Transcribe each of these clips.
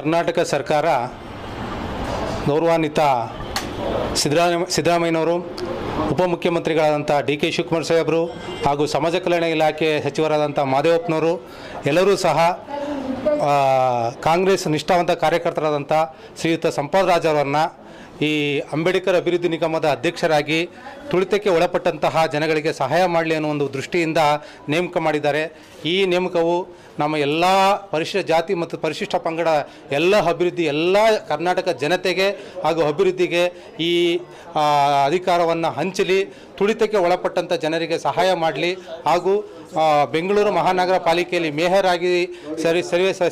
ಕರ್ನಾಟಕ ಸರ್ಕಾರ ಗೌರವಾನ್ವಿತ ಸಿದ್ದರಾಮಯ್ಯನವರು, ಉಪಮುಖ್ಯಮಂತ್ರಿಗಳಾದಂಥ ಡಿ ಕೆ ಶಿವಕುಮಾರ್ ಸಾಹೇಬರು ಹಾಗೂ ಸಮಾಜ ಕಲ್ಯಾಣ ಇಲಾಖೆ ಸಚಿವರಾದಂಥ ಮಾದೇವಪ್ಪನವರು ಎಲ್ಲರೂ ಸಹ ಕಾಂಗ್ರೆಸ್ ನಿಷ್ಠಾವಂತ ಕಾರ್ಯಕರ್ತರಾದಂಥ ಶ್ರೀಯುತ ಸಂಪತ್ ರಾಜ್ ಅವರನ್ನು ಈ ಅಂಬೇಡ್ಕರ್ ಅಭಿವೃದ್ಧಿ ನಿಗಮದ ಅಧ್ಯಕ್ಷರಾಗಿ ತುಳಿತಕ್ಕೆ ಒಳಪಟ್ಟಂತಹ ಜನಗಳಿಗೆ ಸಹಾಯ ಮಾಡಲಿ ಅನ್ನೋ ಒಂದು ದೃಷ್ಟಿಯಿಂದ ನೇಮಕ ಮಾಡಿದ್ದಾರೆ. ಈ ನೇಮಕವು ನಮ್ಮ ಎಲ್ಲ ಪರಿಶಿಷ್ಟ ಜಾತಿ ಮತ್ತು ಪರಿಶಿಷ್ಟ ಪಂಗಡ ಎಲ್ಲ ಅಭಿವೃದ್ಧಿ, ಎಲ್ಲ ಕರ್ನಾಟಕ ಜನತೆಗೆ ಹಾಗೂ ಅಭಿವೃದ್ಧಿಗೆ ಈ ಅಧಿಕಾರವನ್ನು ಹಂಚಲಿ, ತುಳಿತಕ್ಕೆ ಒಳಪಟ್ಟಂಥ ಜನರಿಗೆ ಸಹಾಯ ಮಾಡಲಿ ಹಾಗೂ ಬೆಂಗಳೂರು ಮಹಾನಗರ ಪಾಲಿಕೆಯಲ್ಲಿ ಮೇಯರ್ ಆಗಿ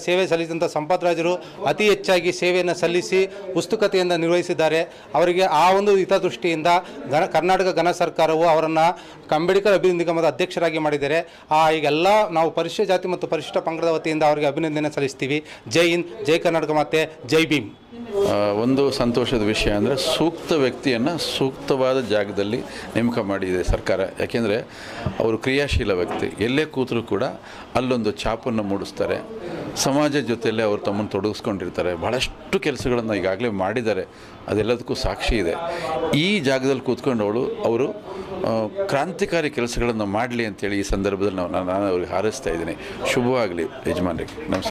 ಸೇವೆ ಸಲ್ಲಿಸಿದಂಥ ಸಂಪತ್ ರಾಜರು ಅತಿ ಹೆಚ್ಚಾಗಿ ಸೇವೆಯನ್ನು ಸಲ್ಲಿಸಿ ಉತ್ಸುಕತೆಯಿಂದ ನಿರ್ವಹಿಸಿದ್ದಾರೆ. ಅವರಿಗೆ ಆ ಒಂದು ಹಿತದೃಷ್ಟಿಯಿಂದ ಕರ್ನಾಟಕ ಘನ ಸರ್ಕಾರವು ಅವರನ್ನು ಅಂಬೇಡ್ಕರ್ ಅಭಿವೃದ್ಧಿ ನಿಗಮದ ಅಧ್ಯಕ್ಷರಾಗಿ ಮಾಡಿದ್ದಾರೆ. ಈಗೆಲ್ಲ ನಾವು ಪರಿಶಿಷ್ಟ ಜಾತಿ ಮತ್ತು ಪರಿಶಿಷ್ಟ ಪಂಗಡದ ವತಿಯಿಂದ ಅವರಿಗೆ ಅಭಿನಂದನೆ ಸಲ್ಲಿಸ್ತೀವಿ. ಜೈ ಹಿಂದ್, ಜೈ ಕರ್ನಾಟಕ ಮಾತೆ, ಜೈ ಭೀಮ್. ಒಂದು ಸಂತೋಷದ ವಿಷಯ ಅಂದರೆ ಸೂಕ್ತ ವ್ಯಕ್ತಿಯನ್ನು ಸೂಕ್ತವಾದ ಜಾಗದಲ್ಲಿ ನೇಮಕ ಮಾಡಿದೆ ಸರ್ಕಾರ. ಯಾಕೆಂದರೆ ಅವರು ಕ್ರಿಯಾಶೀಲ ವ್ಯಕ್ತಿ, ಎಲ್ಲೇ ಕೂತರೂ ಕೂಡ ಅಲ್ಲೊಂದು ಛಾಪನ್ನು ಮೂಡಿಸ್ತಾರೆ. ಸಮಾಜ ಜೊತೆಯಲ್ಲೇ ಅವರು ತಮ್ಮನ್ನು ತೊಡಗಿಸ್ಕೊಂಡಿರ್ತಾರೆ. ಭಾಳಷ್ಟು ಕೆಲಸಗಳನ್ನು ಈಗಾಗಲೇ ಮಾಡಿದ್ದಾರೆ, ಅದೆಲ್ಲದಕ್ಕೂ ಸಾಕ್ಷಿ ಇದೆ. ಈ ಜಾಗದಲ್ಲಿ ಕೂತ್ಕೊಂಡವಳು ಅವರು ಕ್ರಾಂತಿಕಾರಿ ಕೆಲಸಗಳನ್ನು ಮಾಡಲಿ ಅಂತೇಳಿ ಈ ಸಂದರ್ಭದಲ್ಲಿ ನಾನು ಅವ್ರಿಗೆ ಹಾರೈಸ್ತಾ ಇದ್ದೀನಿ. ಶುಭವಾಗಲಿ ಯಜಮಾನರಿಗೆ. ನಮಸ್ಕಾರ.